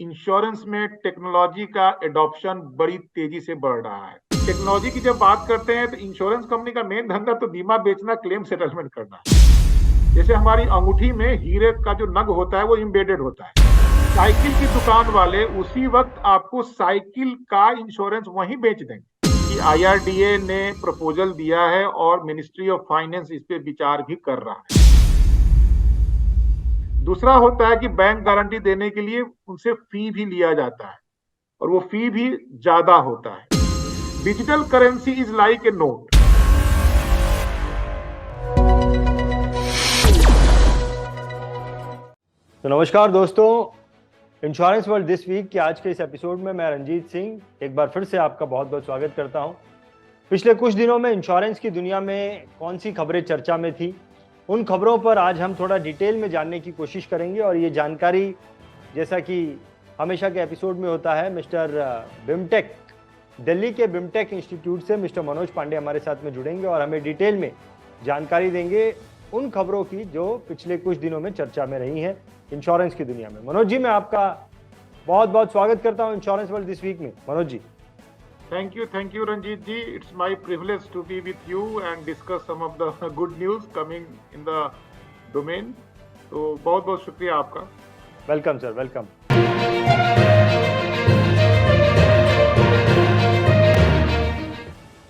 Insurance में technology का adoption बड़ी तेजी से बढ़ रहा है। टेक्नोलॉजी की जब बात करते हैं तो इंश्योरेंस कंपनी का मेन धंधा तो बीमा बेचना, क्लेम सेटलमेंट करना। जैसे हमारी अंगूठी में हीरे का जो नग होता है वो एम्बेडेड होता है। साइकिल की दुकान वाले उसी वक्त आपको साइकिल का इंश्योरेंस वहीं बेच देंगे। कि आईआरडीए ने प्रपोजल दिया है और मिनिस्ट्री ऑफ फाइनेंस इस पे विचार भी कर रहा है। दूसरा होता है कि बैंक गारंटी देने के लिए उनसे फी भी लिया जाता है और वो फी भी ज्यादा होता है। Digital currency is like a note. तो नमस्कार दोस्तों, इंश्योरेंस वर्ल्ड दिस वीक के आज के इस एपिसोड में मैं रंजीत सिंह एक बार फिर से आपका बहुत बहुत स्वागत करता हूं। पिछले कुछ दिनों में इंश्योरेंस की दुनिया में कौन सी खबरें चर्चा में थी, उन खबरों पर आज हम थोड़ा डिटेल में जानने की कोशिश करेंगे। और ये जानकारी, जैसा कि हमेशा के एपिसोड में होता है, मिस्टर बिमटेक, दिल्ली के बिमटेक इंस्टीट्यूट से मिस्टर मनोज पांडे हमारे साथ में जुड़ेंगे और हमें डिटेल में जानकारी देंगे उन खबरों की जो पिछले कुछ दिनों में चर्चा में रही हैं इंश्योरेंस की दुनिया में। मनोज जी, मैं आपका बहुत बहुत स्वागत करता हूं इंश्योरेंस वर्ल्ड दिस वीक में। Manoj ji, thank you Ranjit ji. It's my privilege to be with you and discuss some of the good news coming in the domain. तो बहुत बहुत शुक्रिया आपका। Welcome sir, welcome.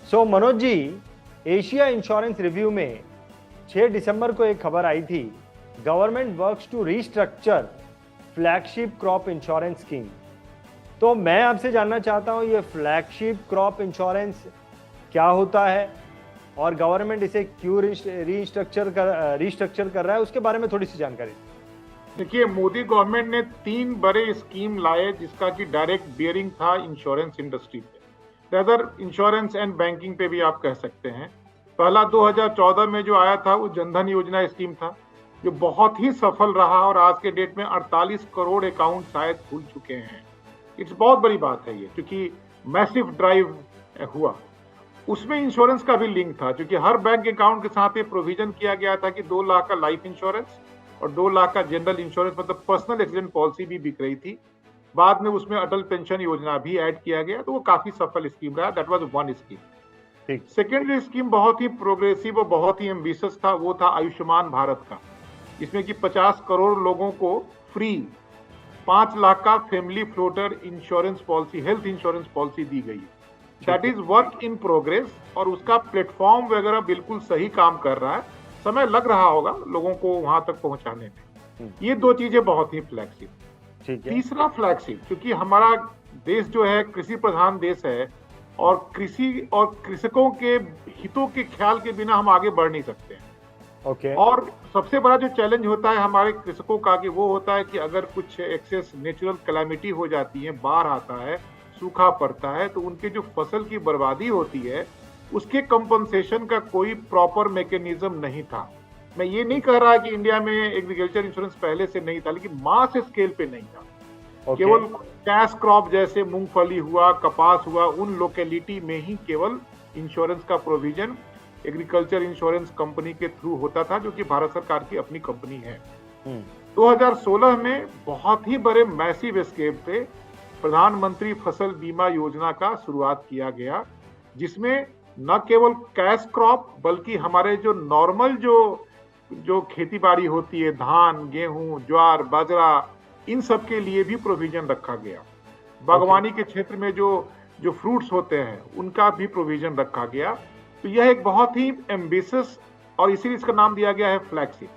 So Manoj ji, Asia insurance review में 6 दिसंबर को एक खबर आई थी, government works to restructure flagship crop insurance scheme. तो मैं आपसे जानना चाहता हूं, ये फ्लैगशिप क्रॉप इंश्योरेंस क्या होता है और गवर्नमेंट इसे क्यों रीस्ट्रक्चर कर रहा है, उसके बारे में थोड़ी सी जानकारी। देखिए, मोदी गवर्नमेंट ने 3 बड़े स्कीम लाए जिसका कि डायरेक्ट बियरिंग था इंश्योरेंस इंडस्ट्री पे, रेदर इंश्योरेंस एंड बैंकिंग पे भी आप कह सकते हैं। पहला 2014 में जो आया था वो जनधन योजना स्कीम था, जो बहुत ही सफल रहा और आज के डेट में 48 करोड़ अकाउंट शायद खुल चुके हैं। इट्स बहुत बड़ी बात है ये, क्योंकि मैसिव ड्राइव हुआ। उसमें इंश्योरेंस का भी लिंक था, क्योंकि हर बैंक अकाउंट के साथ ये प्रोविजन किया गया था कि 2 लाख का लाइफ इंश्योरेंस और 2 लाख का जनरल इंश्योरेंस, मतलब पर्सनल एक्सीडेंट पॉलिसी भी बिक रही थी। बाद में उसमें अटल पेंशन योजना भी ऐड किया गया, तो वो काफी सफल स्कीम रहा। That was one scheme. Second scheme बहुत ही प्रोग्रेसिव और बहुत ही एम्बिशियस था, वो था आयुष्मान भारत का, जिसमें कि 50 करोड़ लोगों को फ्री 5 लाख का family floater insurance policy, health insurance policy दी गई है। That is work in progress और उसका प्लेटफॉर्म वगैरह बिल्कुल सही काम कर रहा है। समय लग रहा होगा लोगों को वहां तक पहुंचाने में। ये 2 चीजें बहुत ही फ्लैगशिप। तीसरा फ्लैगशिप, क्योंकि हमारा देश जो है कृषि प्रधान देश है और कृषि और कृषकों के हितों के ख्याल के बिना हम आगे बढ़ नहीं सकते हैं। और सबसे बड़ा जो चैलेंज होता है हमारे कृषकों का, कि वो होता है कि अगर कुछ एक्सेस नेचुरल कैलामिटी हो जाती है, बाढ़ आता है, सूखा पड़ता है, तो उनके जो फसल की बर्बादी होती है उसके कंपनसेशन का कोई प्रॉपर मैकेनिज्म नहीं था। मैं ये नहीं कह रहा कि इंडिया में एग्रीकल्चर इंश्योरेंस पहले से नहीं था, लेकिन मास स्केल पे नहीं था। केवल कैश क्रॉप जैसे मूंगफली हुआ, कपास हुआ, उन लोकेलिटी में ही केवल इंश्योरेंस का प्रोविजन एग्रीकल्चर इंश्योरेंस कंपनी के थ्रू होता था, जो कि भारत सरकार की अपनी कंपनी है। 2016 में बहुत ही बड़े मैसिव स्केल पे प्रधानमंत्री फसल बीमा योजना का शुरुआत किया गया, जिसमें न केवल कैश क्रॉप बल्कि हमारे जो नॉर्मल जो खेती बाड़ी होती है, धान, गेहूं, ज्वार, बाजरा, इन सब के लिए भी प्रोविजन रखा गया। बागवानी के क्षेत्र में जो फ्रूट्स होते हैं उनका भी प्रोविजन रखा गया। तो यह एक बहुत ही एम्बिशियस, और इसीलिए इसका नाम दिया गया है फ्लैगशिप,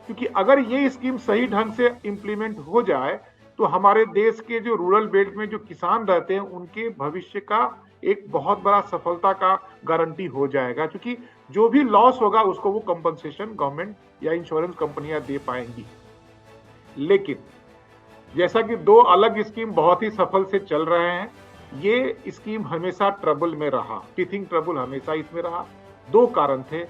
क्योंकि अगर ये स्कीम सही ढंग से इंप्लीमेंट हो जाए तो हमारे देश के जो रूरल बेल्ट में जो किसान रहते हैं उनके भविष्य का एक बहुत बड़ा सफलता का गारंटी हो जाएगा, क्योंकि जो भी लॉस होगा उसको वो कंपनसेशन गवर्नमेंट या इंश्योरेंस कंपनियां दे पाएंगी। लेकिन जैसा कि 2 अलग स्कीम बहुत ही सफल से चल रहे हैं, ये स्कीम हमेशा ट्रबल में रहा, टीथिंग ट्रबल हमेशा इसमें रहा। 2 कारण थे।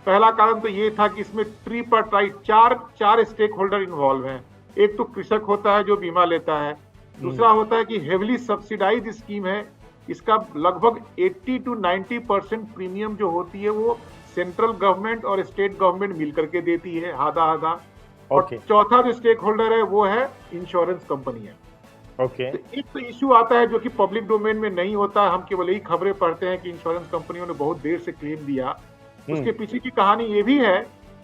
पहला कारण तो ये था कि इसमें ट्रिपार्टाइट 4 स्टेक होल्डर इन्वॉल्व हैं। एक तो कृषक होता है जो बीमा लेता है, दूसरा होता है कि हेविली सब्सिडाइज स्कीम है, इसका लगभग 80 to 90% प्रीमियम जो होती है वो सेंट्रल गवर्नमेंट और स्टेट गवर्नमेंट मिलकर के देती है, आधा आधा। और चौथा जो स्टेक होल्डर है वो है इंश्योरेंस कंपनी है। ओके। तो एक तो इश्यू आता है जो कि पब्लिक डोमेन में नहीं होता, हम केवल यही खबरें पढ़ते हैं कि इंश्योरेंस कंपनियों ने बहुत देर से क्लेम दिया। उसके पीछे की कहानी ये भी है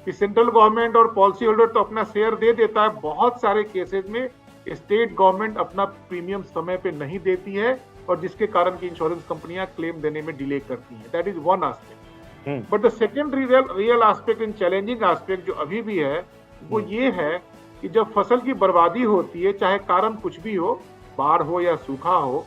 कि सेंट्रल गवर्नमेंट और पॉलिसी होल्डर तो अपना शेयर दे देता है, बहुत सारे केसेस में स्टेट गवर्नमेंट अपना प्रीमियम समय पे नहीं देती है और जिसके कारण की इंश्योरेंस कंपनियां क्लेम देने में डिले करती हैं। That is one aspect. But the second real aspect in challenging aspect जो अभी भी है वो ये है कि जब फसल की बर्बादी होती है, चाहे कारण कुछ भी हो, बाढ़ हो या सूखा हो,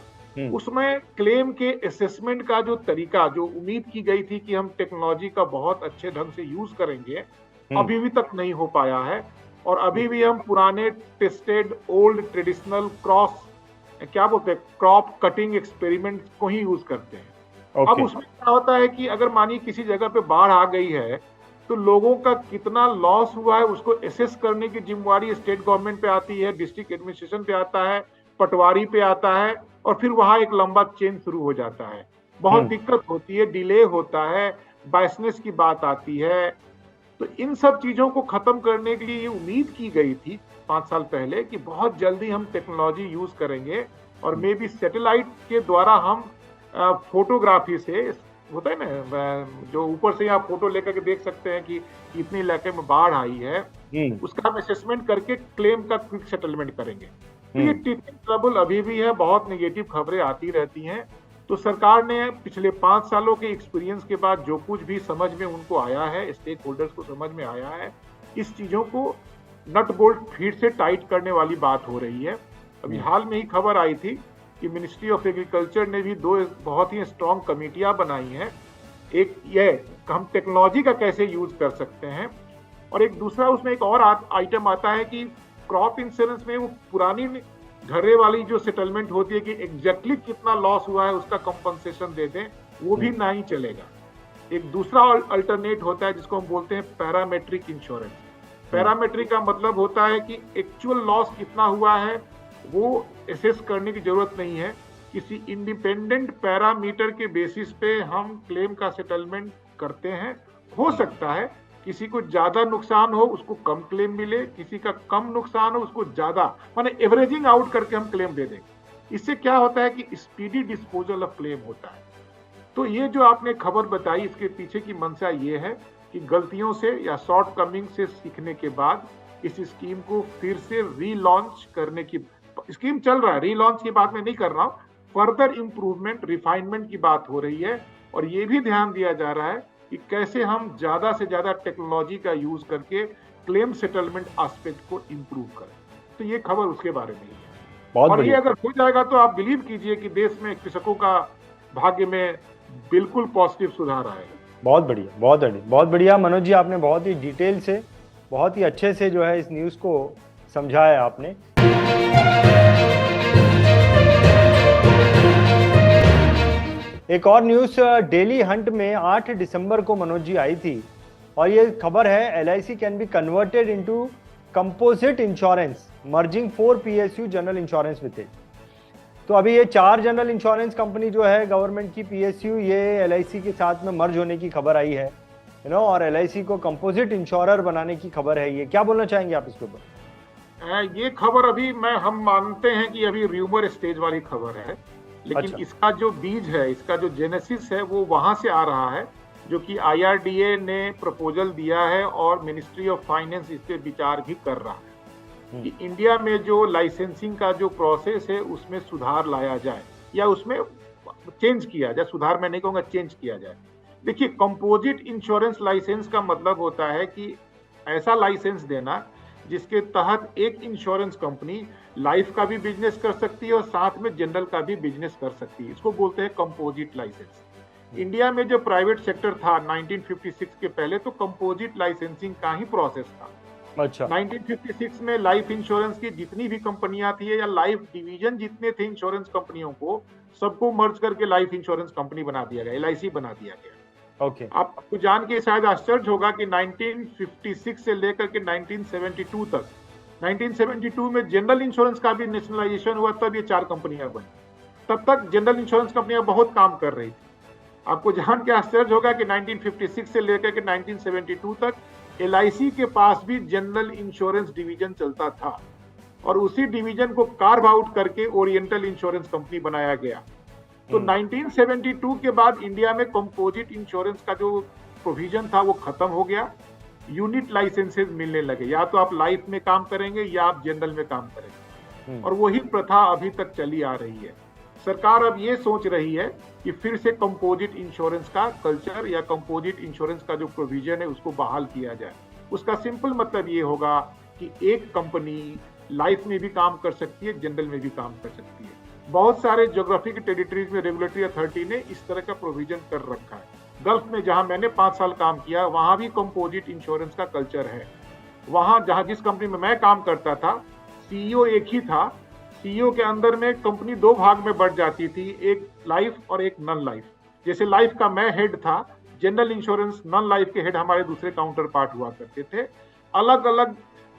उसमें क्लेम के असेसमेंट का जो तरीका, जो उम्मीद की गई थी कि हम टेक्नोलॉजी का बहुत अच्छे ढंग से यूज करेंगे, अभी भी तक नहीं हो पाया है। और अभी भी हम पुराने टेस्टेड ओल्ड ट्रेडिशनल क्या बोलते हैं, क्रॉप कटिंग एक्सपेरिमेंट को ही यूज करते हैं। अब उसमें क्या होता है कि अगर मानिए किसी जगह पे बाढ़ आ गई है तो लोगों का कितना लॉस हुआ है उसको एसेस करने की जिम्मेवारी स्टेट गवर्नमेंट पे आती है, डिस्ट्रिक्ट एडमिनिस्ट्रेशन पे आता है, पटवारी पे आता है, और फिर वहां एक लंबा चेन शुरू हो जाता है। बहुत दिक्कत होती है, डिले होता है, बायसनेस की बात आती है। तो इन सब चीजों को खत्म करने के लिए ये उम्मीद की गई थी 5 साल पहले कि बहुत जल्दी हम टेक्नोलॉजी यूज करेंगे और मे बी सैटेलाइट के द्वारा हम फोटोग्राफी से, होता है ना जो ऊपर से आप फोटो लेकर के देख सकते हैं कि इतने इलाके में बाढ़ आई है, उसका हम असेसमेंट करके क्लेम का क्विक सेटलमेंट करेंगे। तो ये टीचिंग ट्रबल अभी भी है, बहुत नेगेटिव खबरें आती रहती हैं। तो सरकार ने पिछले 5 सालों के एक्सपीरियंस के बाद जो कुछ भी समझ में उनको आया है, स्टेक होल्डर्स को समझ में आया है, इस चीजों को नट बोल्ट फिर से टाइट करने वाली बात हो रही है। अभी हाल में ही खबर आई थी कि मिनिस्ट्री ऑफ एग्रीकल्चर ने भी 2 बहुत ही स्ट्रॉन्ग कमेटियां बनाई हैं। एक ये हम टेक्नोलॉजी का कैसे यूज कर सकते हैं, और एक दूसरा उसमें एक और आइटम आता है कि क्रॉप इंश्योरेंस में वो पुरानी घरे वाली जो सेटलमेंट होती है कि एग्जैक्टली कितना लॉस हुआ है उसका कंपनसेशन दे दें, वो भी नहीं चलेगा। एक दूसरा अल्टरनेट होता है जिसको हम बोलते हैं पैरामेट्रिक इंश्योरेंस। पैरामेट्रिक का मतलब होता है कि एक्चुअल लॉस कितना हुआ है वो एसेस करने की जरूरत नहीं है, किसी इंडिपेंडेंट पैरामीटर के बेसिस पे हम क्लेम का सेटलमेंट करते हैं। हो सकता है किसी को ज्यादा नुकसान हो उसको कम क्लेम मिले, किसी का कम नुकसान हो उसको ज्यादा, माने एवरेजिंग आउट करके हम क्लेम दे देंगे। इससे क्या होता है कि स्पीडी डिस्पोजल ऑफ क्लेम होता है। तो ये जो आपने खबर बताई, इसके पीछे की मंशा ये है कि गलतियों से या शॉर्ट कमिंग से सीखने के बाद इस स्कीम को फिर से रीलॉन्च करने की, स्कीम चल रहा है, रीलॉन्च की बात मैं नहीं कर रहा हूं, फर्दर इंप्रूवमेंट रिफाइनमेंट की बात हो रही है। और ये भी ध्यान दिया जा रहा है कि कैसे हम ज्यादा से ज्यादा टेक्नोलॉजी का यूज करके क्लेम सेटलमेंट एस्पेक्ट को इंप्रूव करें। तो ये खबर उसके बारे में है। और ये अगर हो जाएगा तो आप बिलीव कीजिए कि देश में कृषकों का भाग्य में बिल्कुल पॉजिटिव सुधार आएगा। बहुत बढ़िया, बहुत बढ़िया मनोज जी, आपने बहुत ही डिटेल से, बहुत ही अच्छे से जो है इस न्यूज़ को समझाया आपने। एक और न्यूज़ डेली हंट में 8 दिसंबर को मनोज जी आई थी, और ये खबर है LIC can be converted into composite insurance merging 4 PSU general insurance with it. तो अभी ये 4 जनरल इंश्योरेंस कंपनी जो है गवर्नमेंट की PSU, ये LIC के साथ में मर्ज होने की खबर आई है, और LIC को कंपोजिट इंश्योरर बनाने की खबर है। ये क्या बोलना चाहेंगे आप इसके ऊपर? ये खबर अभी हम मानते हैं कि अभी र्यूमर स्टेज वाली खबर है, लेकिन इसका जो बीज है, इसका जो जेनेसिस है वो वहां से आ रहा है, जो कि IRDA ने प्रपोजल दिया है और मिनिस्ट्री ऑफ फाइनेंस इस पे विचार भी कर रहा है कि इंडिया में जो लाइसेंसिंग का जो प्रोसेस है उसमें सुधार लाया जाए या उसमें चेंज किया जाए। सुधार मैं नहीं कहूँगा, चेंज किया जाए। देखिए, कंपोजिट इंश्योरेंस लाइसेंस का मतलब होता है कि ऐसा लाइसेंस देना जिसके तहत एक इंश्योरेंस कंपनी लाइफ का भी बिजनेस कर सकती है और साथ में जनरल का भी बिजनेस कर सकती है। इसको बोलते हैं कंपोजिट लाइसेंस। इंडिया में जो प्राइवेट सेक्टर था 1956 के पहले, तो कंपोजिट लाइसेंसिंग का ही प्रोसेस था। 1956 में लाइफ इंश्योरेंस की जितनी भी कंपनियां थी या लाइफ डिवीजन जितने थे इंश्योरेंस कंपनियों को, सबको मर्ज करके लाइफ इंश्योरेंस कंपनी बना दिया गया, LIC बना दिया गया। आपको जान के शायद आश्चर्य होगा कि 1956 से लेकर के 1972 तक, 1972 में जनरल इंश्योरेंस का भी नेशनलाइजेशन हुआ, तब ये 4 कंपनियां बनी। तब तक जनरल इंश्योरेंस कंपनियां बहुत काम कर रही थी। आपको जान के आश्चर्य होगा कि 1956 से लेकर के 1972 तक LIC के पास भी जनरल इंश्योरेंस डिवीजन चलता था। और उसी डिवीजन को कार्व आउट करके ओरिएंटल इंश्योरेंस कंपनी बनाया गया। तो 1972 के बाद इंडिया में कंपोजिट इंश्योरेंस का जो प्रोविजन था वो खत्म हो गया। यूनिट लाइसेंसेस मिलने लगे, या तो आप लाइफ में काम करेंगे या आप जनरल में काम करेंगे, और वही प्रथा अभी तक चली आ रही है। सरकार अब ये सोच रही है कि फिर से कंपोजिट इंश्योरेंस का कल्चर या कंपोजिट इंश्योरेंस का जो प्रोविजन है उसको बहाल किया जाए। उसका सिंपल मतलब ये होगा कि एक कंपनी लाइफ में भी काम कर सकती है, जनरल में भी काम कर सकती है। बहुत सारे ज्योग्राफिक टेरिटरीज में रेगुलेटरी अथॉरिटी ने इस तरह का प्रोविजन कर रखा है। गल्फ में जहां मैंने 5 साल काम किया, वहां भी कंपोजिट इंश्योरेंस का कल्चर है। वहां जहां जिस कंपनी में मैं काम करता था, सीईओ एक ही था। सीईओ के अंदर में कंपनी 2 भाग में बढ़ जाती थी, एक लाइफ और एक नॉन लाइफ। जैसे लाइफ का मैं हेड था, जनरल इंश्योरेंस नॉन लाइफ के हेड हमारे दूसरे काउंटर पार्ट हुआ करते थे। अलग अलग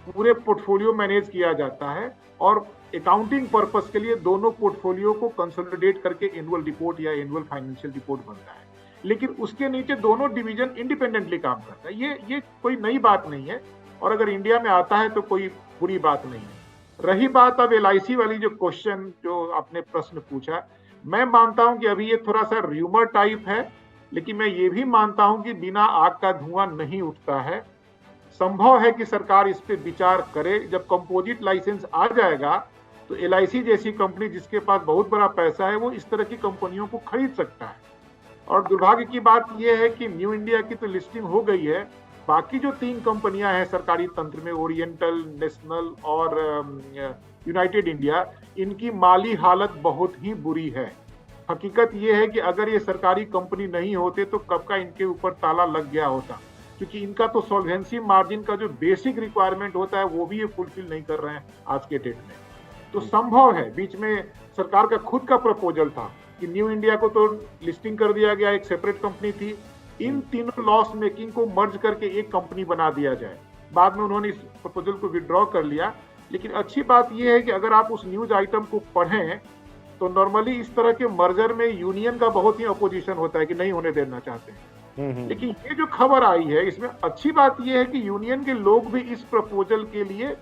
पूरे पोर्टफोलियो मैनेज किया जाता है और अकाउंटिंग पर्पस के लिए दोनों पोर्टफोलियो को कंसोलिडेट करके एनुअल रिपोर्ट या एनुअल फाइनेंशियल रिपोर्ट बनता है। लेकिन उसके नीचे दोनों डिवीजन इंडिपेंडेंटली काम करता है। ये कोई नई बात नहीं है, और अगर इंडिया में आता है तो कोई बुरी बात नहीं है। रही बात अब LIC वाली जो क्वेश्चन, जो आपने प्रश्न पूछा, मैं मानता हूं कि अभी ये थोड़ा सा र्यूमर टाइप है, लेकिन मैं ये भी मानता हूं कि बिना आग का धुआं नहीं उठता है। संभव है कि सरकार इस पे विचार करे। जब कंपोजिट लाइसेंस आ जाएगा तो LIC जैसी कंपनी जिसके पास बहुत बड़ा पैसा है, वो इस तरह की कंपनियों को खरीद सकता है। और दुर्भाग्य की बात यह है कि न्यू इंडिया की तो लिस्टिंग हो गई है, बाकी जो 3 कंपनियां हैं सरकारी तंत्र में, ओरिएंटल, नेशनल और यूनाइटेड इंडिया, इनकी माली हालत बहुत ही बुरी है। हकीकत यह है कि अगर ये सरकारी कंपनी नहीं होते तो कब का इनके ऊपर ताला लग गया होता, क्योंकि इनका तो सॉल्वेंसी मार्जिन का जो बेसिक रिक्वायरमेंट होता है वो भी ये फुलफिल नहीं कर रहे हैं आज के डेट में। तो संभव है, बीच में सरकार का खुद का प्रपोजल था कि न्यू इंडिया को तो लिस्टिंग कर दिया गया, एक सेपरेट कंपनी थी, इन तीनों लॉस मेकिंग को मर्ज करके एक कंपनी बना दिया जाए। बाद में उन्होंने इस प्रपोजल को विड्रॉ कर लिया। लेकिन अच्छी बात यह है कि अगर आप उस न्यूज आइटम को पढ़ें तो नॉर्मली इस तरह के मर्जर में यूनियन का बहुत ही अपोजिशन होता है कि नहीं होने देना चाहते हैं। लेकिन ये जो खबर आई है, इसमें अच्छी बात यह है कि यूनियन के लोग भी इस प्रपोजल के लिए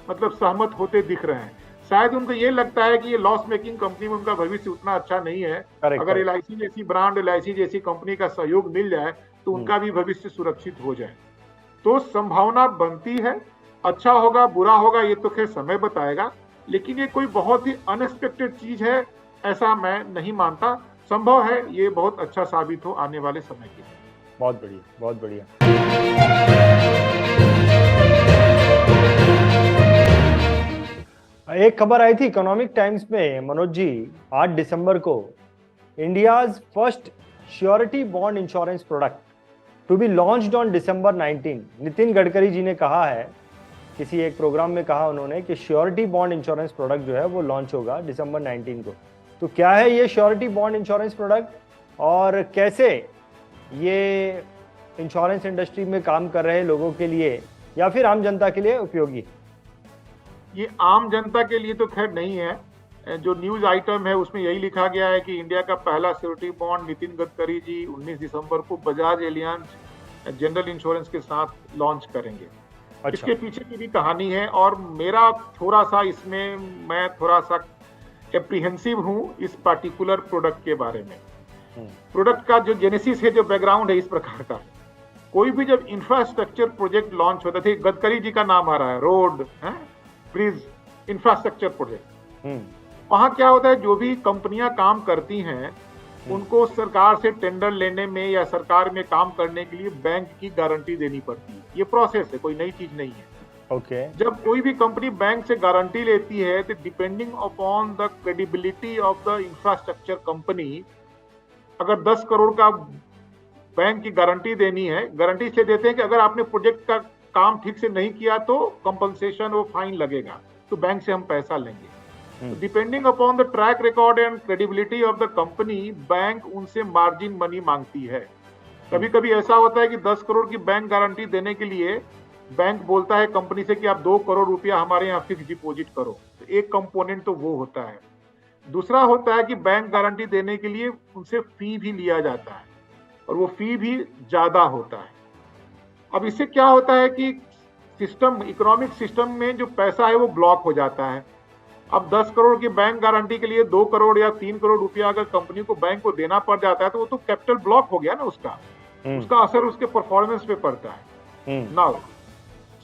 मतलब सहमत होते दिख रहे हैं। शायद उनको ये लगता है कि ये लॉस मेकिंग कंपनी में उनका भविष्य उतना अच्छा नहीं है। अगर LIC जैसी ब्रांड, LIC जैसी कंपनी का सहयोग मिल जाए तो उनका भी भविष्य सुरक्षित हो जाए। तो संभावना बनती है। अच्छा होगा बुरा होगा ये तो खैर समय बताएगा, लेकिन ये कोई बहुत ही अनएक्सपेक्टेड चीज है ऐसा मैं नहीं मानता। संभव है ये बहुत अच्छा साबित हो आने वाले समय के लिए। बहुत बढ़िया, बहुत बढ़िया। एक खबर आई थी इकोनॉमिक टाइम्स में, मनोज जी, 8 दिसंबर को, India's first surety bond insurance product to be launched on December 19। Nitin Gadkari ji ने कहा है, किसी एक प्रोग्राम में कहा उन्होंने कि श्योरिटी बॉन्ड इंश्योरेंस प्रोडक्ट जो है वो लॉन्च होगा December 19 को। तो क्या है ये श्योरिटी बॉन्ड इंश्योरेंस प्रोडक्ट और कैसे ये इंश्योरेंस इंडस्ट्री में काम कर रहे लोगों के लिए या फिर आम जनता के लिए उपयोगी? ये आम जनता के लिए तो खैर नहीं है। जो न्यूज आइटम है उसमें यही लिखा गया है कि इंडिया का पहला श्योरिटी बॉन्ड नितिन गडकरी जी 19 दिसंबर को बजाज एलियांज जनरल इंश्योरेंस के साथ लॉन्च करेंगे। अच्छा। इसके पीछे की भी कहानी है और मेरा थोड़ा सा इसमें, मैं थोड़ा सा एप्रीहेंसिव हूँ इस पार्टिकुलर प्रोडक्ट के बारे में। प्रोडक्ट का जो जेनेसिस है, जो बैकग्राउंड है इस प्रकार का, कोई भी जब इंफ्रास्ट्रक्चर प्रोजेक्ट लॉन्च होता थे, गडकरी जी का नाम आ रहा है, रोड, ब्रिज, इंफ्रास्ट्रक्चर प्रोजेक्ट, वहां क्या होता है, जो भी कंपनियां काम करती हैं उनको सरकार से टेंडर लेने में या सरकार में काम करने के लिए बैंक की गारंटी देनी पड़ती है। ये प्रोसेस है, कोई नई चीज नहीं है। ओके। जब कोई भी कंपनी बैंक से गारंटी लेती है तो depending upon the credibility of the infrastructure company, अगर 10 करोड़ का बैंक की गारंटी देनी है, गारंटी इसलिए देते हैं कि अगर आपने प्रोजेक्ट का काम ठीक से नहीं किया तो कंपनसेशन और फाइन लगेगा, तो बैंक से हम पैसा लेंगे। Depending upon the track record and credibility of the company, bank उनसे मार्जिन मनी मांगती है। कभी कभी ऐसा होता है कि 10 करोड़ की बैंक गारंटी देने के लिए बैंक बोलता है कंपनी से कि आप 2 करोड़ रुपया हमारे यहाँ फिक्स डिपॉजिट करो। तो एक कंपोनेंट तो वो होता है। दूसरा होता है कि बैंक गारंटी देने के लिए उनसे फी भी लिया जाता है और वो फी भी ज्यादा होता है। अब इससे क्या होता है कि सिस्टम, इकोनॉमिक सिस्टम में जो पैसा है वो ब्लॉक हो जाता है। अब 10 करोड़ की बैंक गारंटी के लिए 2 करोड़ या 3 करोड़ रुपया अगर कंपनी को बैंक को देना पड़ जाता है तो वो तो कैपिटल ब्लॉक हो गया ना उसका। उसका असर उसके परफॉर्मेंस पे पड़ता है। Now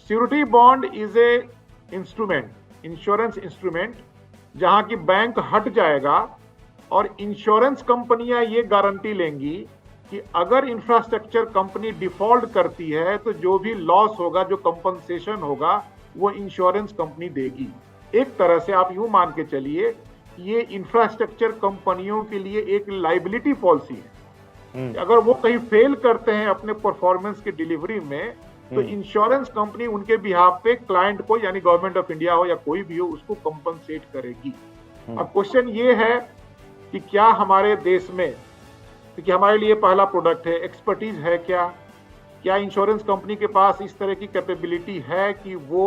surety bond is a instrument, insurance instrument, जहां की बैंक हट जाएगा और इंश्योरेंस कंपनियां ये गारंटी लेंगी कि अगर इंफ्रास्ट्रक्चर कंपनी डिफॉल्ट करती है तो जो भी लॉस होगा, जो कंपनसेशन होगा, वो इंश्योरेंस कंपनी देगी। एक तरह से आप यूं मान के चलिए, ये इंफ्रास्ट्रक्चर कंपनियों के लिए एक लाइबिलिटी पॉलिसी है। अगर वो कहीं फेल करते हैं अपने परफॉर्मेंस की डिलीवरी में, तो इंश्योरेंस कंपनी उनके बिहाफ पे क्लाइंट को, यानी गवर्नमेंट ऑफ इंडिया हो या कोई भी हो, उसको कंपनसेट करेगी। अब क्वेश्चन ये है कि क्या हमारे देश में, क्योंकि हमारे लिए पहला प्रोडक्ट है, एक्सपर्टीज है क्या इंश्योरेंस कंपनी के पास इस तरह की कैपेबिलिटी है कि वो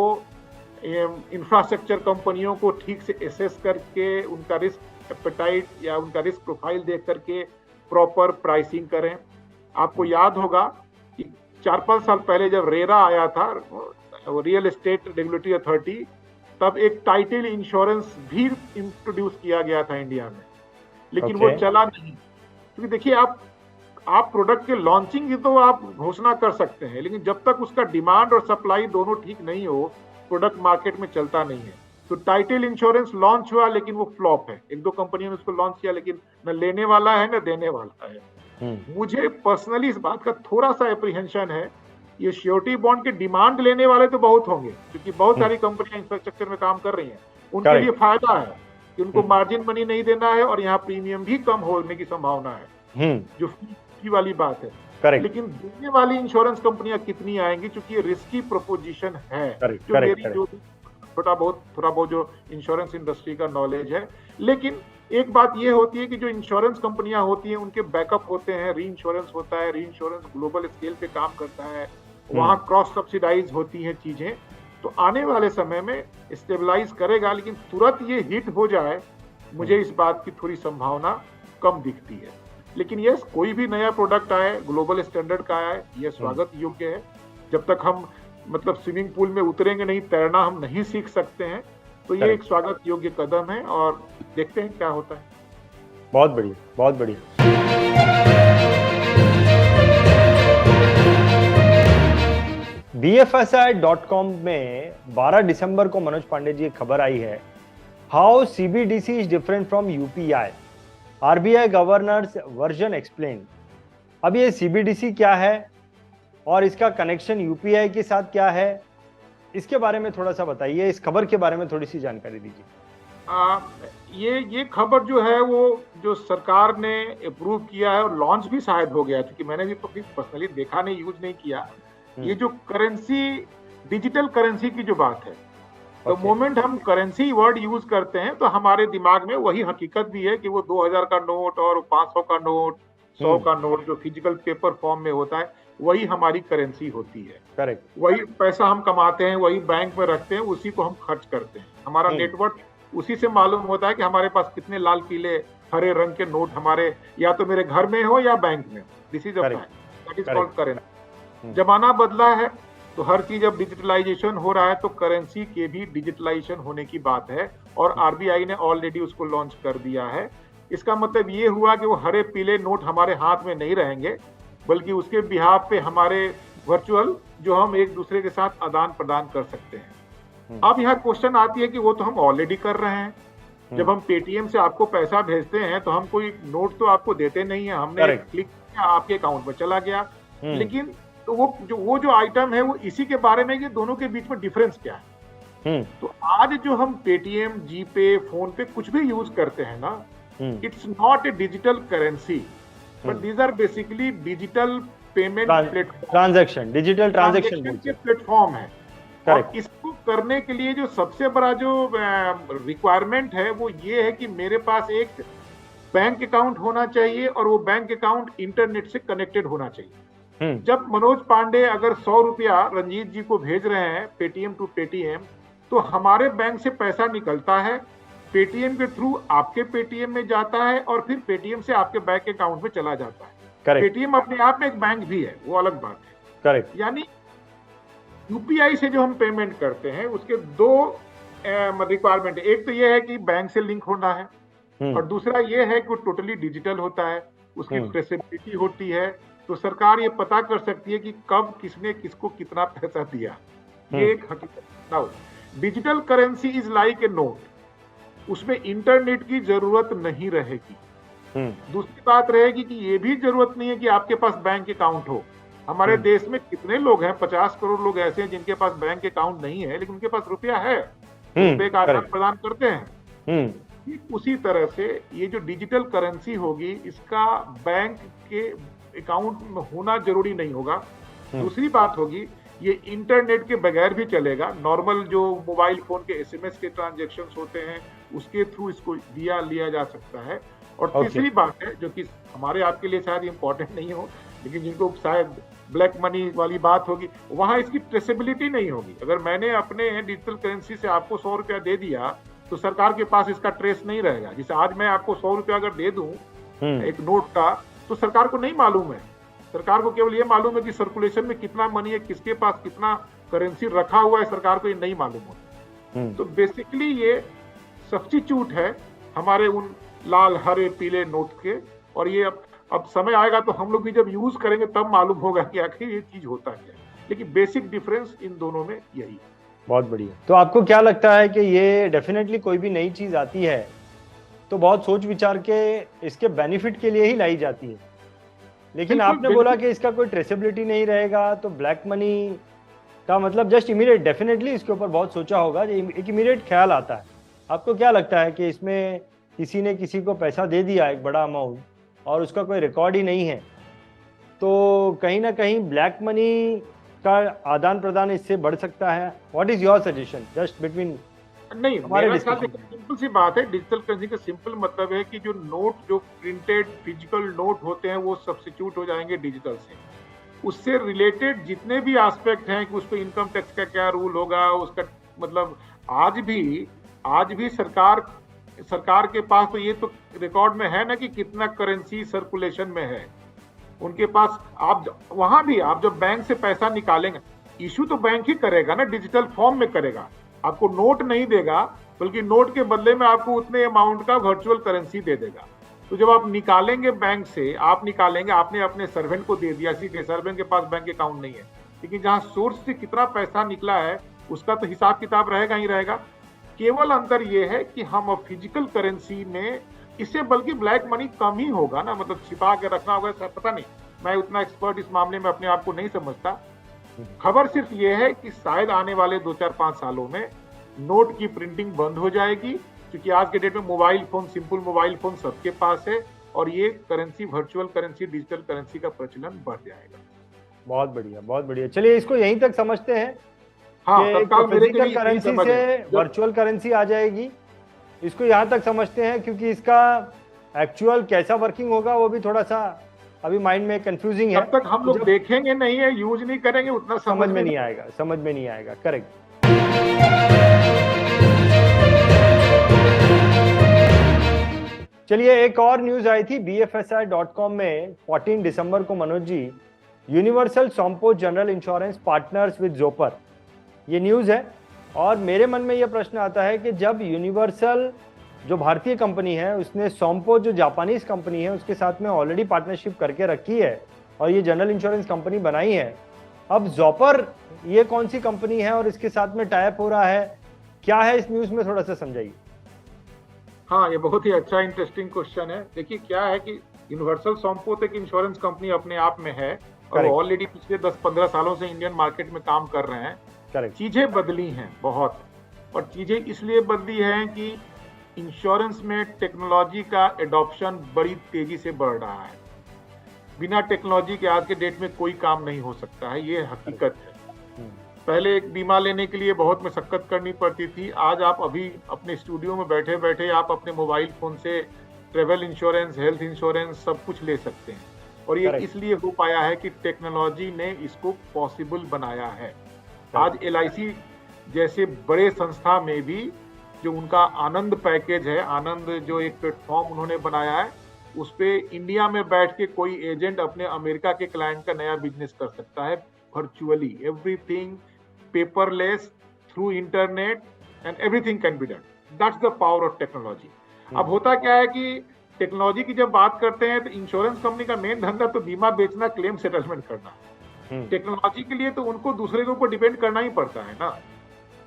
इंफ्रास्ट्रक्चर कंपनियों को ठीक से एसेस करके उनका रिस्क एपेटाइट या उनका रिस्क प्रोफाइल देख करके प्रॉपर प्राइसिंग करें। आपको याद होगा कि 4-5 साल पहले जब रेरा आया था, रियल एस्टेट रेगुलेटरी अथॉरिटी, तब एक टाइटल इंश्योरेंस भी इंट्रोड्यूस किया गया था इंडिया में, लेकिन वो चला नहीं। क्योंकि देखिए, आप प्रोडक्ट के लॉन्चिंग की तो आप घोषणा कर सकते हैं, लेकिन जब तक उसका डिमांड और सप्लाई दोनों ठीक नहीं हो, प्रोडक्ट मार्केट में चलता नहीं है। तो टाइटल इंश्योरेंस लॉन्च हुआ, लेकिन वो फ्लॉप है। 1-2 कंपनियों ने उसको लॉन्च किया, लेकिन न लेने वाला है न देने वाला है। मुझे पर्सनली इस बात का थोड़ा सा एप्रीहेंशन है। ये श्योरिटी बॉन्ड के डिमांड लेने वाले तो बहुत होंगे, क्योंकि बहुत सारी कंपनियां इंफ्रास्ट्रक्चर में काम कर रही हैं। उनके लिए फायदा है कि उनको मार्जिन मनी नहीं देना है और यहाँ प्रीमियम भी कम होने की संभावना है, जो फी वाली बात है। लेकिन देने वाली इंश्योरेंस कंपनियां कितनी आएंगी, क्योंकि ये रिस्की प्रोपोजिशन है। जो मेरी जो थोड़ा बहुत जो इंश्योरेंस इंडस्ट्री का नॉलेज है। लेकिन एक बात ये होती है कि जो इंश्योरेंस कंपनियां होती हैं, उनके बैकअप होते हैं, री इंश्योरेंस होता है, री इंश्योरेंस ग्लोबल स्केल पे काम करता है, वहां क्रॉस सब्सिडाइज होती हैं चीजें, तो आने वाले समय में स्टेबलाइज करेगा। लेकिन तुरंत ये हिट हो जाए, मुझे इस बात की थोड़ी संभावना कम दिखती है। लेकिन यस, कोई भी नया प्रोडक्ट आए, ग्लोबल स्टैंडर्ड का आए, यह स्वागत योग्य है। जब तक हम स्विमिंग पूल में उतरेंगे नहीं, तैरना हम नहीं सीख सकते हैं, तो ये एक स्वागत योग्य कदम है और देखते हैं क्या होता है। बहुत बढ़िया, बहुत बढ़िया। BFSI.com में 12 दिसंबर को मनोज पांडे जी एक खबर आई है, how CBDC is different from UPI, RBI governors version explain. अब ये CBDC क्या है और इसका कनेक्शन UPI के साथ क्या है, इसके बारे में थोड़ा सा बताइए। इस खबर के बारे में थोड़ी सी जानकारी दीजिए। ये खबर जो है, वो जो सरकार ने अप्रूव किया है और लॉन्च भी शायद हो गया, क्योंकि मैंने भी पर्सनली देखा नहीं, यूज नहीं किया। ये जो करेंसी, डिजिटल करेंसी की जो बात है, तो मोमेंट हम करेंसी वर्ड यूज करते हैं तो हमारे दिमाग में वही हकीकत भी है कि वो 2000 का नोट और 500 का नोट, 100 का नोट जो फिजिकल पेपर फॉर्म में होता है, वही हमारी करेंसी होती है। करेक्ट। वही पैसा हम कमाते हैं, वही बैंक में रखते हैं, उसी को हम खर्च करते हैं। हमारा नेटवर्क उसी से मालूम होता है कि हमारे पास कितने लाल, पीले, हरे रंग के नोट हमारे या तो मेरे घर में हो या बैंक में। This is a fact, that is called currency. जमाना बदला है तो हर चीज अब डिजिटलाइजेशन हो रहा है, तो करेंसी के भी डिजिटलाइजेशन होने की बात है और RBI ने ऑलरेडी उसको लॉन्च कर दिया है। इसका मतलब ये हुआ कि वो हरे पीले नोट हमारे हाथ में नहीं रहेंगे, बल्कि उसके बिहाफ पे हमारे वर्चुअल जो हम एक दूसरे के साथ आदान प्रदान कर सकते हैं। अब यहाँ क्वेश्चन आती है कि वो तो हम ऑलरेडी कर रहे हैं। जब हम पेटीएम से आपको पैसा भेजते हैं तो हम कोई नोट तो आपको देते नहीं है, हमने क्लिक किया, आपके अकाउंट में चला गया। लेकिन तो वो जो आइटम है, वो इसी के बारे में कि दोनों के बीच में डिफरेंस क्या है। तो आज जो हम पेटीएम, जीपे, फोन पे कुछ भी यूज करते हैं ना, it's not a digital currency, but these are basically digital payment platform, transaction, digital transaction के प्लेटफॉर्म है। और इसको करने के लिए जो सबसे बड़ा जो रिक्वायरमेंट है, वो ये है कि मेरे पास एक बैंक अकाउंट होना चाहिए और वो बैंक अकाउंट इंटरनेट से कनेक्टेड होना चाहिए। जब मनोज पांडे अगर 100 रुपया रंजीत जी को भेज रहे हैं पेटीएम टू पेटीएम, तो हमारे बैंक से पैसा निकलता है, पेटीएम के थ्रू आपके पेटीएम में जाता है और फिर पेटीएम से आपके बैंक अकाउंट में चला जाता है। पेटीएम अपने आप में एक बैंक भी है, वो अलग बात है। करेक्ट। यानी यूपीआई से जो हम पेमेंट करते हैं उसके दो रिक्वायरमेंट है। एक तो ये है कि बैंक से लिंक होना है, और दूसरा ये है कि वो टोटली डिजिटल होता है, उसकी ट्रेसेबिलिटी होती है, तो सरकार ये पता कर सकती है कि कब किसने किसको कितना पैसा दिया। ये एक हकीकत। Now digital currency is like a note, उसमें इंटरनेट की जरूरत नहीं रहेगी। दूसरी बात रहेगी कि ये भी जरूरत नहीं है कि आपके पास बैंक अकाउंट हो। हमारे देश में कितने लोग हैं, 50 करोड़ लोग ऐसे हैं जिनके पास बैंक अकाउंट नहीं है, लेकिन उनके पास रुपया है, रुपये का आदान प्रदान करते हैं। उसी तरह से ये जो डिजिटल करेंसी होगी, इसका बैंक के अकाउंट में होना जरूरी नहीं होगा। दूसरी बात होगी, ये इंटरनेट के बगैर भी चलेगा। नॉर्मल जो मोबाइल फोन के एसएमएस के ट्रांजैक्शंस होते हैं उसके थ्रू इसको लिया जा सकता है। और तीसरी बात है, जो कि हमारे आपके लिए शायद इंपॉर्टेंट नहीं हो, लेकिन जिनको शायद ब्लैक मनी वाली बात होगी, वहां इसकी ट्रेसेबिलिटी नहीं होगी। अगर मैंने अपने डिजिटल करेंसी से आपको 100 रुपया दे दिया तो सरकार के पास इसका ट्रेस नहीं रहेगा। जैसे आज मैं आपको 100 रुपया अगर दे दूं एक नोट का, तो सरकार को नहीं मालूम है। सरकार को केवल ये मालूम है कि सर्कुलेशन में कितना मनी है, किसके पास कितना करेंसी रखा हुआ है, सरकार को ये नहीं मालूम होता। तो बेसिकली ये सब्स्टिट्यूट है हमारे उन लाल हरे पीले नोट के। और ये अब समय आएगा तो हम लोग भी जब यूज करेंगे तब मालूम होगा कि आखिर ये चीज होता क्या है। लेकिन बेसिक डिफरेंस इन दोनों में यही है। बहुत बढ़िया। तो आपको क्या लगता है कि ये डेफिनेटली कोई भी नई चीज आती है तो बहुत सोच विचार के इसके बेनिफिट के लिए ही लाई जाती है, लेकिन आपने बोला कि इसका कोई ट्रेसेबिलिटी नहीं रहेगा, तो ब्लैक मनी का मतलब जस्ट इमीडिएट, डेफिनेटली इसके ऊपर बहुत सोचा होगा, एक इमीडिएट ख्याल आता है। आपको क्या लगता है कि इसमें किसी ने किसी को पैसा दे दिया एक बड़ा अमाउंट और उसका कोई रिकॉर्ड ही नहीं है, तो कहीं ना कहीं ब्लैक मनी का आदान प्रदान इससे बढ़ सकता है? What is your suggestion just between? नहीं, मेरा ख्याल सिंपल सी बात है। डिजिटल करेंसी का सिंपल मतलब है कि जो नोट, जो प्रिंटेड फिजिकल नोट होते हैं, वो सब्स्टिट्यूट हो जाएंगे डिजिटल से। उससे रिलेटेड जितने भी एस्पेक्ट हैं कि उस पर इनकम टैक्स का क्या रूल होगा, उसका मतलब आज भी सरकार के पास तो ये तो रिकॉर्ड में है ना कि कितना करेंसी सर्कुलेशन में है उनके पास। आप वहां भी आप जब बैंक से पैसा निकालेंगे, इशू तो बैंक ही करेगा ना, डिजिटल फॉर्म में करेगा, आपको नोट नहीं देगा, बल्कि नोट के बदले में आपको उतने अमाउंट का वर्चुअल करेंसी दे देगा। तो जब आप निकालेंगे बैंक से, आप निकालेंगे, आपने अपने सर्वेंट को दे दिया, सीधे सर्वेंट के पास बैंक अकाउंट नहीं है, लेकिन जहां सोर्स से कितना पैसा निकला है उसका तो हिसाब किताब रहेगा ही रहेगा। केवल अंतर यह है कि हम अब फिजिकल करेंसी में इससे बल्कि ब्लैक मनी कम ही होगा ना, मतलब छिपा के रखना होगा, पता नहीं, मैं उतना एक्सपर्ट इस मामले में अपने आप को नहीं समझता। खबर सिर्फ ये है कि शायद आने वाले 2-4-5 सालों में नोट की प्रिंटिंग बंद हो जाएगी, क्योंकि आज के डेट में mobile phone, simple mobile phone सबके पास है, और ये currency, virtual currency, digital currency का प्रचलन बढ़ जाएगा। बहुत बढ़िया, बहुत बढ़िया। चलिए इसको यहीं तक समझते हैं। हाँ, फिजिकल करेंसी से वर्चुअल करेंसी आ जाएगी, इसको यहाँ तक समझते हैं, क्योंकि इसका एक्चुअल कैसा वर्किंग होगा वो भी थोड़ा सा अभी माइंड में कंफ्यूजिंग है। जब तक हम लोग देखेंगे नहीं है, यूज नहीं करेंगे, उतना समझ में नहीं आएगा। करेक्ट। चलिए एक और न्यूज आई थी bfsi.com में 14 दिसंबर को। Manoj ji, Universal Sompo General Insurance partners with Zopper, ये न्यूज है। और मेरे मन में यह प्रश्न आता है कि जब यूनिवर्सल जो भारतीय कंपनी है, उसने सोमपो जो जापानीज कंपनी है उसके साथ में ऑलरेडी पार्टनरशिप करके रखी है और ये जनरल इंश्योरेंस कंपनी बनाई है, अब जोपर ये कौन सी कंपनी है और इसके साथ में टाई अप हो रहा है, क्या है इस न्यूज में, थोड़ा सा समझाइए। हाँ, ये बहुत ही अच्छा इंटरेस्टिंग क्वेश्चन है। देखिए क्या है कि यूनिवर्सल सोमपो एक इंश्योरेंस कंपनी अपने आप में है और ऑलरेडी पिछले 10-15 सालों से इंडियन मार्केट में काम कर रहे हैं। चीजें बदली हैं बहुत, और चीजें इसलिए बदली हैं कि इंश्योरेंस में टेक्नोलॉजी का एडॉप्शन बड़ी तेजी से बढ़ रहा है। बिना टेक्नोलॉजी के आज के डेट में कोई काम नहीं हो सकता है, ये हकीकत है। पहले एक बीमा लेने के लिए बहुत मशक्कत करनी पड़ती थी, आज आप अभी अपने स्टूडियो में बैठे बैठे आप अपने मोबाइल फोन से ट्रेवल इंश्योरेंस, हेल्थ इंश्योरेंस सब कुछ ले सकते हैं। और ये इसलिए हो पाया है कि टेक्नोलॉजी ने इसको पॉसिबल बनाया है। आज LIC जैसे बड़े संस्था में भी जो उनका आनंद पैकेज है, आनंद जो एक प्लेटफॉर्म उन्होंने बनाया है, उस पे इंडिया में बैठ के कोई एजेंट अपने अमेरिका के क्लाइंट का नया बिजनेस कर सकता है virtually. Everything paperless, through internet, and everything can be done. That's the power of technology. अब होता क्या है कि टेक्नोलॉजी की जब बात करते हैं तो इंश्योरेंस कंपनी का मेन धंधा तो बीमा बेचना, क्लेम सेटलमेंट करना. टेक्नोलॉजी के लिए तो उनको दूसरे के ऊपर डिपेंड करना ही पड़ता है ना.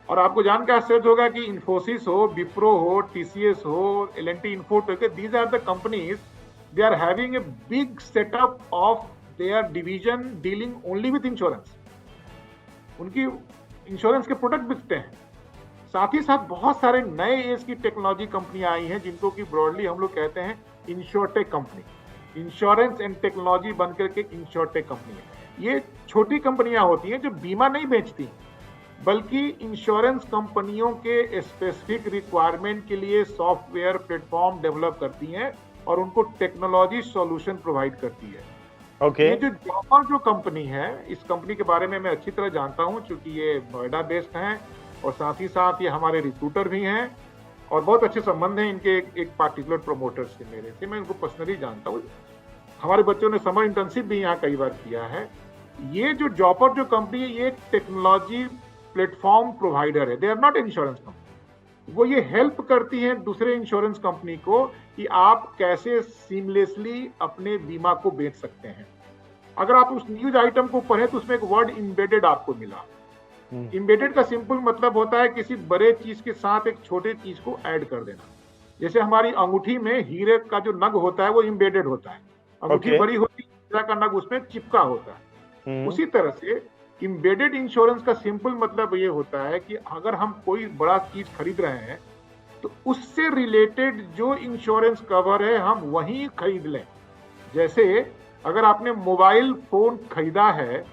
और आपको जान के आश्चर्य होगा कि इन्फोसिस हो, विप्रो हो, टीसीएस हो, L&T Infotech, these are the companies, they are having a big setup of their division dealing only with insurance. उनकी इंश्योरेंस के प्रोडक्ट बिकते हैं. साथ ही साथ बहुत सारे नए एज की टेक्नोलॉजी कंपनियां आई हैं जिनको कि ब्रॉडली हम लोग कहते हैं insurtech company. Insurance and technology बनकर के इंश्योरटेक कंपनी है. ये छोटी कंपनियां होती हैं जो बीमा नहीं बेचती, बल्कि इंश्योरेंस कंपनियों के स्पेसिफिक रिक्वायरमेंट के लिए सॉफ्टवेयर प्लेटफॉर्म डेवलप करती हैं और उनको टेक्नोलॉजी सॉल्यूशन प्रोवाइड करती है. ओके. ये जो जॉपर जो कंपनी है, इस कंपनी के बारे में मैं अच्छी तरह जानता हूं क्योंकि ये नोएडा बेस्ड हैं और साथ ही साथ ये हमारे रिक्रूटर भी हैं और बहुत अच्छे संबंध हैं इनके एक पार्टिकुलर प्रमोटर से मेरे से. मैं इनको पर्सनली जानता हूँ. हमारे बच्चों ने समर इंटर्नशिप भी यहाँ कई बार किया है. ये जो जॉपर जो कंपनी है, ये एक टेक्नोलॉजी प्लेटफॉर्म प्रोवाइडर है. They are not insurance company. वो ये हेल्प करती है दूसरे इंश्योरेंस कंपनी को कि आप कैसे सीमलेसली अपने बीमा को बेच सकते हैं. अगर आप उस न्यूज आइटम को पढ़े तो उसमें एक वर्ड इम्बेडेड आपको मिला. इम्बेडेड का सिंपल मतलब होता है किसी बड़े चीज के साथ एक छोटे चीज को ऐड कर देना. जैसे हमारी अंगूठी में हीरे का जो नग होता है वो इम्बेडेड होता है. अंगूठी बड़ी होती है, हीरा का नग उसमें चिपका होता है. उसी तरह से इम्बेडेड इंश्योरेंस का सिंपल मतलब ये होता है कि अगर हम कोई बड़ा चीज खरीद रहे हैं तो उससे रिलेटेड जो इंश्योरेंस कवर है हम वही खरीद लें. जैसे अगर आपने मोबाइल फोन खरीदा है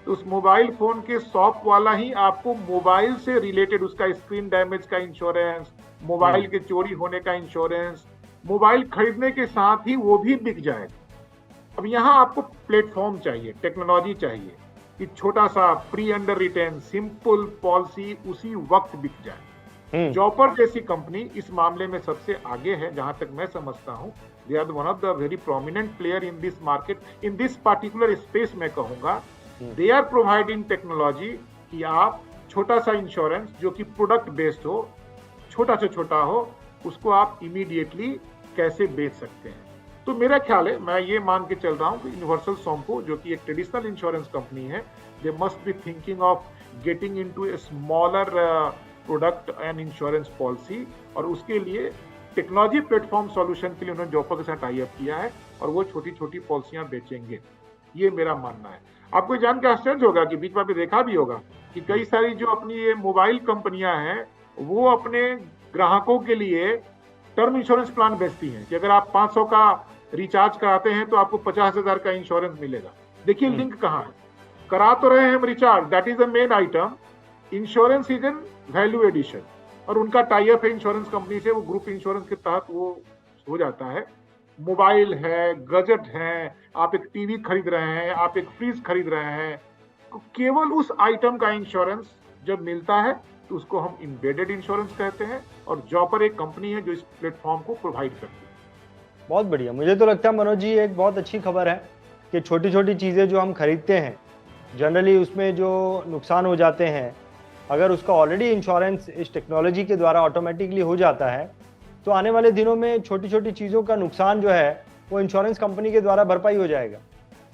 तो उस मोबाइल फोन के शॉप वाला ही आपको मोबाइल से रिलेटेड उसका स्क्रीन डैमेज का इंश्योरेंस, मोबाइल के चोरी होने का इंश्योरेंस, मोबाइल खरीदने के साथ ही वो भी बिक जाएगा. अब यहाँ आपको प्लेटफॉर्म चाहिए, टेक्नोलॉजी चाहिए कि छोटा सा pre underwritten simple policy उसी वक्त बिक जाए. जॉपर जैसी कंपनी इस मामले में सबसे आगे है जहां तक मैं समझता हूं. They are one of the very prominent player in this market, in this particular space. मैं कहूंगा दे आर प्रोवाइडिंग टेक्नोलॉजी कि आप छोटा सा इंश्योरेंस जो कि प्रोडक्ट बेस्ड हो, छोटा से छोटा हो, उसको आप इमीडिएटली कैसे बेच सकते हैं. तो मेरा ख्याल है, मैं ये मान के चल रहा हूँ कि यूनिवर्सल सोमको जो कि एक ट्रेडिशनल इंश्योरेंस कंपनी है, they must be thinking of getting into a smaller product and insurance policy. और उसके लिए टेक्नोलॉजी प्लेटफॉर्म सॉल्यूशन के लिए उन्होंने जॉपर के साथ टाई अप किया है और वो छोटी छोटी पॉलिसियां बेचेंगे. ये मेरा मानना है. आपको जान के आश्चर्य होगा कि बीच में आपने देखा भी होगा कि कई सारी जो अपनी ये मोबाइल कंपनियां हैं वो अपने ग्राहकों के लिए टर्म इंश्योरेंस प्लान बेचती हैं कि अगर आप 500 का रिचार्ज कराते हैं तो आपको 50,000 का इंश्योरेंस मिलेगा. देखिए लिंक कहाँ है. करा तो रहे हैं हम recharge, that is the main item. Insurance is an value addition और उनका टाई अप है इंश्योरेंस कंपनी से. वो ग्रुप इंश्योरेंस के तहत वो हो जाता है. मोबाइल है, गजट है, आप एक टीवी खरीद रहे हैं, आप एक फ्रिज खरीद रहे हैं, तो केवल उस आइटम का इंश्योरेंस जब मिलता है तो उसको हम इम्बेडेड इंश्योरेंस कहते हैं. और जॉपर एक कंपनी है जो इस प्लेटफॉर्म को प्रोवाइड करती है. बहुत बढ़िया. मुझे तो लगता है मनोज जी एक बहुत अच्छी खबर है कि छोटी छोटी चीज़ें जो हम खरीदते हैं जनरली उसमें जो नुकसान हो जाते हैं, अगर उसका ऑलरेडी इंश्योरेंस इस टेक्नोलॉजी के द्वारा ऑटोमेटिकली हो जाता है तो आने वाले दिनों में छोटी छोटी चीज़ों का नुकसान जो है वो इंश्योरेंस कंपनी के द्वारा भरपाई हो जाएगा.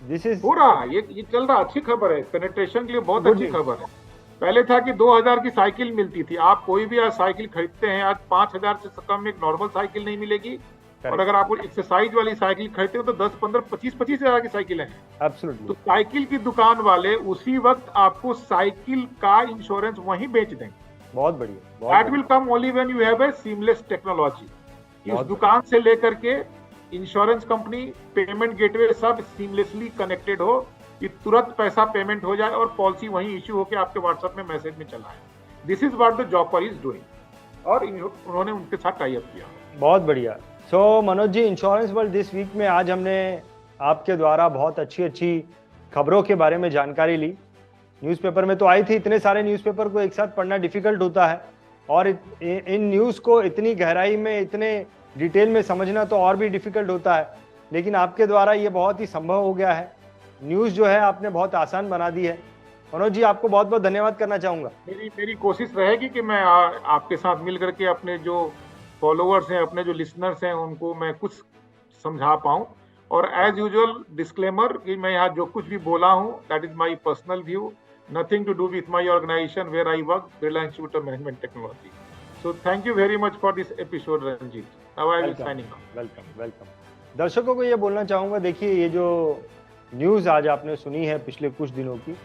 दिस इज हो रहा, ये चल रहा. अच्छी खबर है, पेनिट्रेशन के लिए बहुत अच्छी खबर है. पहले था कि 2000 की साइकिल मिलती थी. आप कोई भी आज साइकिल खरीदते हैं, आज 5000 से कम एक नॉर्मल साइकिल नहीं मिलेगी. और अगर आप एक्सरसाइज वाली साइकिल खरीदते हो तो 10, 15, 25 हजार की साइकिल है. एब्सोल्युटली. तो साइकिल की दुकान वाले उसी वक्त आपको साइकिल का इंश्योरेंस वहीं बेच देंगे. बहुत बढ़िया. That will come only when you have a seamless technology. इस दुकान से लेकर के इंश्योरेंस कंपनी, पेमेंट गेटवे सब सीमलेसली कनेक्टेड हो कि तुरंत पैसा पेमेंट हो जाए और पॉलिसी वहीं इश्यू होकर आपके व्हाट्सएप में मैसेज में चला है. This is what the Zopper is doing और उन्होंने उनके साथ टाई अप किया. बहुत बढ़िया. So Manoj ji, insurance world this week में आज हमने आपके द्वारा बहुत अच्छी अच्छी खबरों के बारे में जानकारी ली. न्यूज़पेपर में तो आई थी, इतने सारे न्यूज़पेपर को एक साथ पढ़ना डिफिकल्ट होता है और इन न्यूज़ को इतनी गहराई में, इतने डिटेल में समझना तो और भी डिफिकल्ट होता है. लेकिन आपके द्वारा ये बहुत ही संभव हो गया है. न्यूज़ जो है आपने बहुत आसान बना दी है मनोज जी, आपको बहुत बहुत धन्यवाद करना चाहूंगा। मेरी कोशिश रहेगी कि मैं आपके साथ मिल करके अपने जो फॉलोअर्स हैं, अपने जो लिसनर्स हैं, उनको मैं कुछ समझा पाऊं। और एज यूजुअल डिस्क्लेमर कि मैं यहाँ जो कुछ भी बोला हूँ, that is my personal view, nothing to do with my organisation where I work, Birla institute of management technology. So thank you very much for this episode Ranjit. Now I will signing off. Welcome. दर्शकों को ये बोलना चाहूंगा, देखिए ये जो news आज आपने सुनी है पिछले कुछ दिनों की,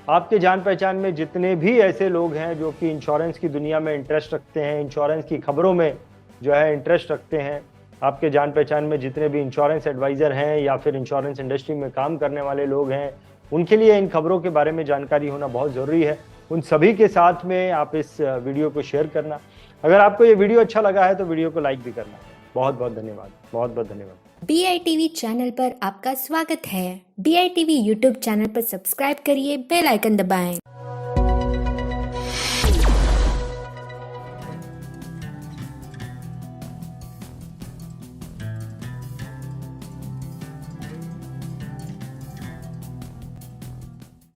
आपके जान पहचान में जितने भी ऐसे लोग हैं जो कि इंश्योरेंस की दुनिया में इंटरेस्ट रखते हैं, इंश्योरेंस की खबरों में जो है इंटरेस्ट रखते हैं, आपके जान पहचान में जितने भी इंश्योरेंस एडवाइज़र हैं या फिर इंश्योरेंस इंडस्ट्री में काम करने वाले लोग हैं, उनके लिए इन खबरों के बारे में जानकारी होना बहुत ज़रूरी है। उन सभी के साथ में आप इस वीडियो को शेयर करना। अगर आपको ये वीडियो अच्छा लगा है तो वीडियो को लाइक भी करना। बहुत बहुत धन्यवाद, बहुत बहुत धन्यवाद। BITV चैनल पर आपका स्वागत है। BITV यूट्यूब चैनल पर सब्सक्राइब करिए, बेल आइकन दबाएं।